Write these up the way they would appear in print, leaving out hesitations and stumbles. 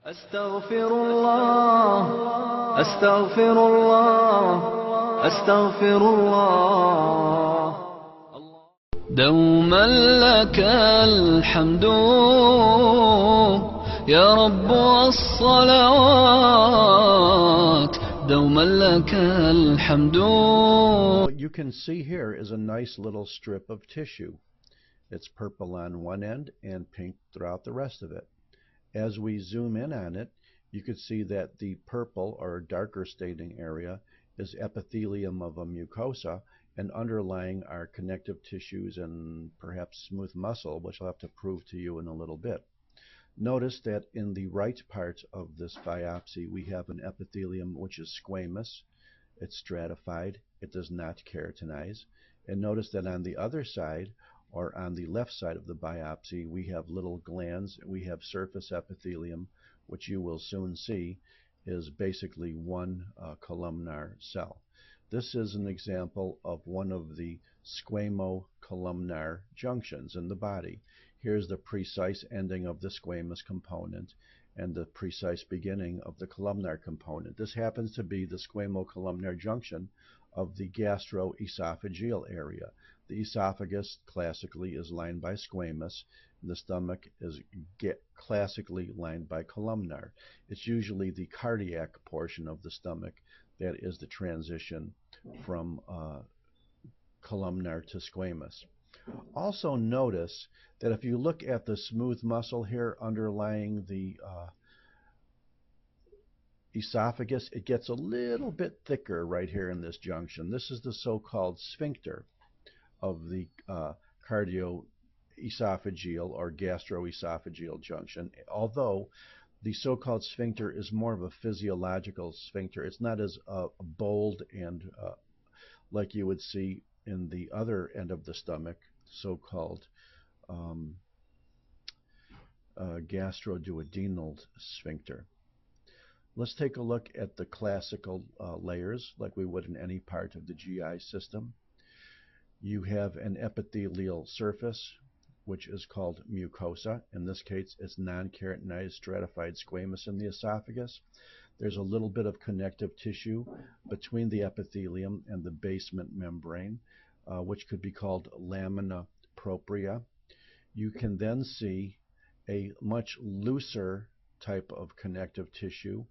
أستغفر الله أستغفر الله أستغفر الله دوما لك الحمد يا رب والصلوات دوما لك الحمد. What you can see here is a nice little strip of tissue. It's purple on one end and pink throughout the rest of it. As we zoom in on it, you could see that the purple or darker staining area is epithelium of a mucosa, and underlying are connective tissues and perhaps smooth muscle, which I'll have to prove to you in a little bit. Notice that in the right part of this biopsy we have an epithelium which is squamous. It's stratified. It does not keratinize. And notice that on the other side, or on the left side of the biopsy, we have little glands. We have surface epithelium, which you will soon see is basically one columnar cell. This is an example of one of the squamo-columnar junctions in the body. Here's the precise ending of the squamous component and the precise beginning of the columnar component. This happens to be the squamo-columnar junction of the gastro-esophageal area. The esophagus classically is lined by squamous, and the stomach is classically lined by columnar. It's usually the cardiac portion of the stomach that is the transition from columnar to squamous. Also notice that if you look at the smooth muscle here underlying the esophagus, it gets a little bit thicker right here in this junction. This is the so-called sphincter of the cardio-esophageal or gastro-esophageal junction, although the so-called sphincter is more of a physiological sphincter. It's not as bold and like you would see in the other end of the stomach, so-called gastroduodenal sphincter. Let's take a look at the classical layers like we would in any part of the GI system. You have an epithelial surface, which is called mucosa. In this case, it's non-keratinized stratified squamous in the esophagus. There's a little bit of connective tissue between the epithelium and the basement membrane, which could be called lamina propria. You can then see a much looser type of connective tissue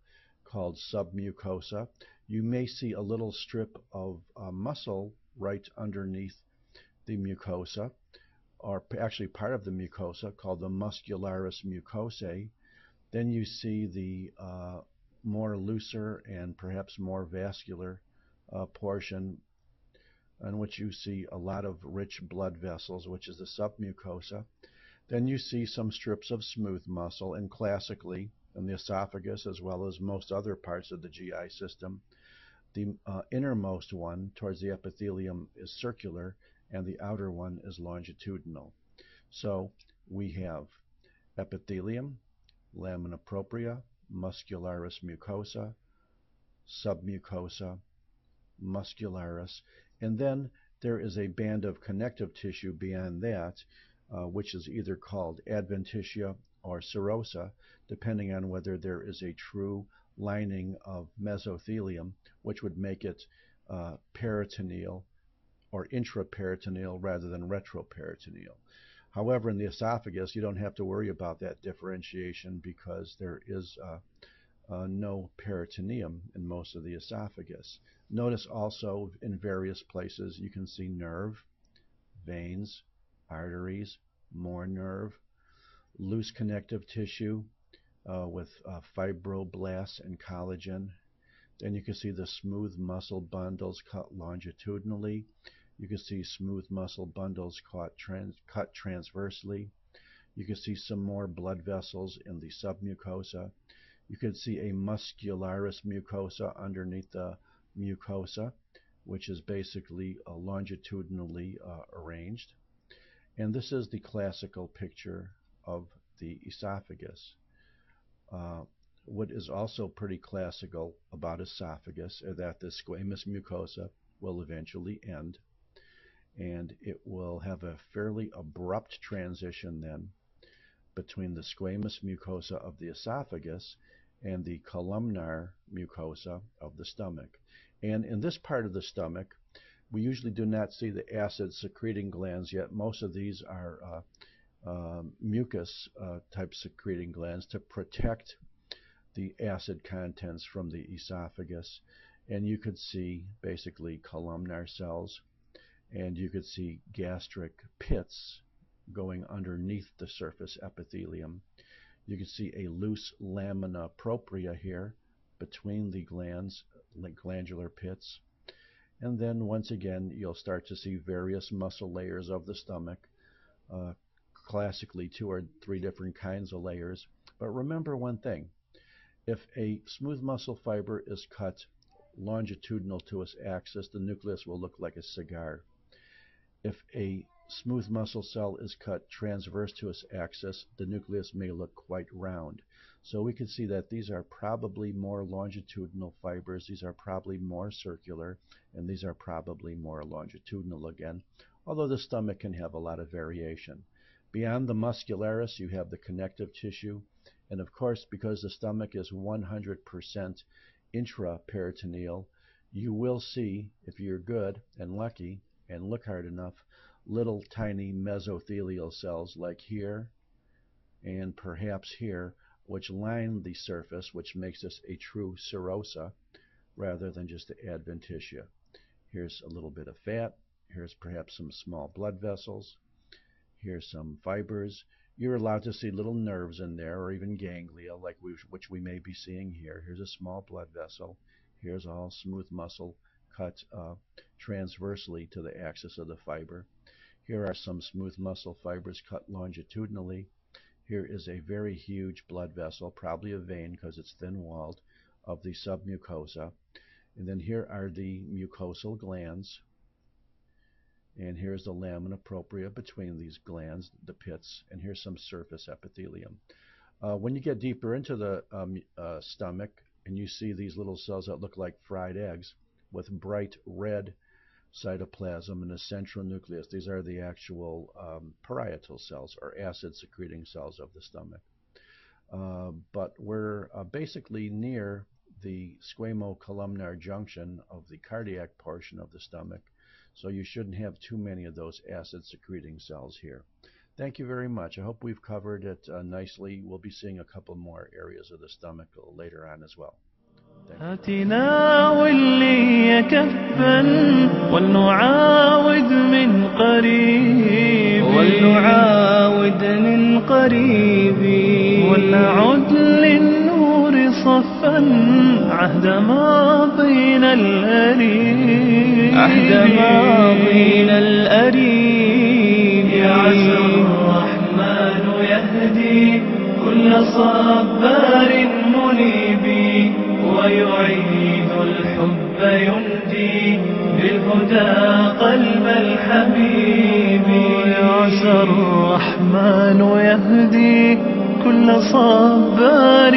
called submucosa. You may see a little strip of muscle right underneath the mucosa, or actually part of the mucosa, called the muscularis mucosae. Then you see the more looser and perhaps more vascular portion in which you see a lot of rich blood vessels, which is the submucosa. Then you see some strips of smooth muscle, and classically in the esophagus as well as most other parts of the GI system, the innermost one towards the epithelium is circular and the outer one is longitudinal. So we have epithelium, lamina propria, muscularis mucosa, submucosa, muscularis, and then there is a band of connective tissue beyond that, which is either called adventitia or serosa, depending on whether there is a true lining of mesothelium, which would make it peritoneal or intraperitoneal rather than retroperitoneal. However, in the esophagus, you don't have to worry about that differentiation because there is no peritoneum in most of the esophagus. Notice also in various places you can see nerve, veins, arteries, more nerve, loose connective tissue with fibroblasts and collagen. Then you can see the smooth muscle bundles cut longitudinally. You can see smooth muscle bundles cut transversely. You can see some more blood vessels in the submucosa. You can see a muscularis mucosa underneath the mucosa, which is basically longitudinally arranged. And this is the classical picture of the esophagus. What is also pretty classical about esophagus is that the squamous mucosa will eventually end, and it will have a fairly abrupt transition then between the squamous mucosa of the esophagus and the columnar mucosa of the stomach. And in this part of the stomach, we usually do not see the acid-secreting glands yet. Most of these are mucus type secreting glands to protect the acid contents from the esophagus. And you could see basically columnar cells, and you could see gastric pits going underneath the surface epithelium. You can see a loose lamina propria here between the glands, like glandular pits. And then once again, you'll start to see various muscle layers of the stomach, classically 2 or 3 different kinds of layers. But remember one thing, if a smooth muscle fiber is cut longitudinal to its axis, the nucleus will look like a cigar. If a smooth muscle cell is cut transverse to its axis, the nucleus may look quite round. So we can see that these are probably more longitudinal fibers, these are probably more circular, and these are probably more longitudinal again, although the stomach can have a lot of variation. Beyond the muscularis, you have the connective tissue, and of course, because the stomach is 100% intraperitoneal, you will see, if you're good and lucky and look hard enough, little tiny mesothelial cells like here and perhaps here, which line the surface, which makes this a true serosa rather than just the adventitia. Here's a little bit of fat. Here's perhaps some small blood vessels. Here's some fibers. You're allowed to see little nerves in there, or even ganglia, like which we may be seeing here. Here's a small blood vessel. Here's all smooth muscle cut transversely to the axis of the fiber. Here are some smooth muscle fibers cut longitudinally. Here is a very huge blood vessel, probably a vein because it's thin-walled, of the submucosa. And then here are the mucosal glands. And here's the lamina propria between these glands, the pits, and here's some surface epithelium. When you get deeper into the stomach and you see these little cells that look like fried eggs with bright red cytoplasm in the central nucleus, these are the actual parietal cells, or acid-secreting cells of the stomach. But we're basically near the squamo-columnar junction of the cardiac portion of the stomach, so you shouldn't have too many of those acid-secreting cells here. Thank you very much. I hope we've covered it nicely. We'll be seeing a couple more areas of the stomach later on as well. هاتنا واللي كفا ولنعاود من قريب ولنعد للنور صفا عهد ماضينا الأريب يعسى الرحمن يهدي كل صبار منيب ويعيد الحب يندي بالهدى قلب الحبيب يعسى الرحمن يهدي كل صبار